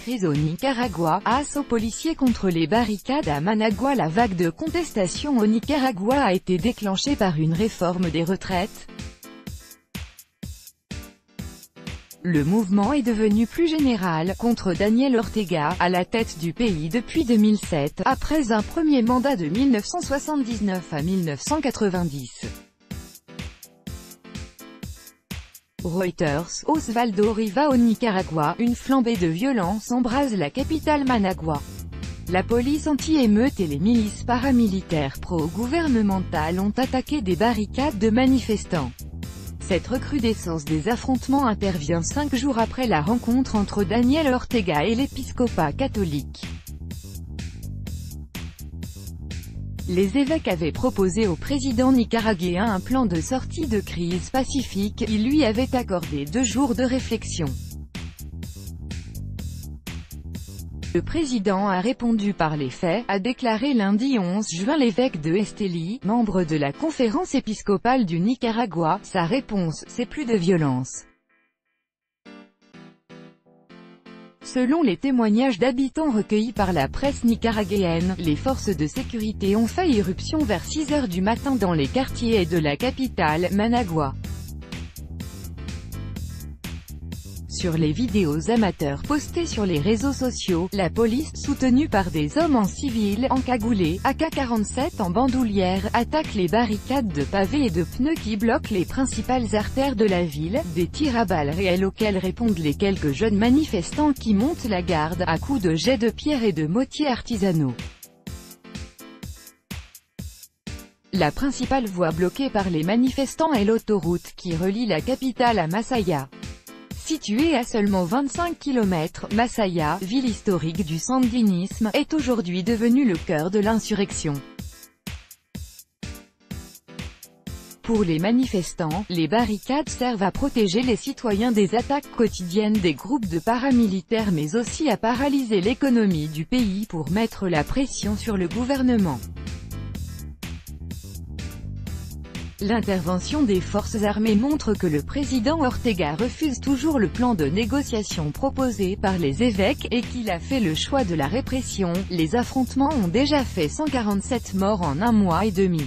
crise au Nicaragua, assaut policier contre les barricades à Managua. La vague de contestation au Nicaragua a été déclenchée par une réforme des retraites. Le mouvement est devenu plus général, contre Daniel Ortega, à la tête du pays depuis 2007, après un premier mandat de 1979 à 1990. Reuters, Osvaldo Riva au Nicaragua, une flambée de violence embrase la capitale Managua. La police anti-émeute et les milices paramilitaires pro-gouvernementales ont attaqué des barricades de manifestants. Cette recrudescence des affrontements intervient 5 jours après la rencontre entre Daniel Ortega et l'épiscopat catholique. Les évêques avaient proposé au président nicaraguéen un plan de sortie de crise pacifique. Il lui avait accordé 2 jours de réflexion. Le président a répondu par les faits, a déclaré lundi 11 juin l'évêque de Estelí, membre de la conférence épiscopale du Nicaragua. Sa réponse, c'est plus de violence. Selon les témoignages d'habitants recueillis par la presse nicaraguéenne, les forces de sécurité ont fait irruption vers 6 h du matin dans les quartiers de la capitale, Managua. Sur les vidéos amateurs postées sur les réseaux sociaux, la police, soutenue par des hommes en civil, encagoulés, AK-47 en bandoulière, attaque les barricades de pavés et de pneus qui bloquent les principales artères de la ville, des tirs à balles réelles auxquels répondent les quelques jeunes manifestants qui montent la garde, à coups de jets de pierre et de mortiers artisanaux. La principale voie bloquée par les manifestants est l'autoroute qui relie la capitale à Masaya. Située à seulement 25 km, Masaya, ville historique du sandinisme, est aujourd'hui devenue le cœur de l'insurrection. Pour les manifestants, les barricades servent à protéger les citoyens des attaques quotidiennes des groupes de paramilitaires mais aussi à paralyser l'économie du pays pour mettre la pression sur le gouvernement. L'intervention des forces armées montre que le président Ortega refuse toujours le plan de négociation proposé par les évêques, et qu'il a fait le choix de la répression. Les affrontements ont déjà fait 147 morts en 1 mois et demi.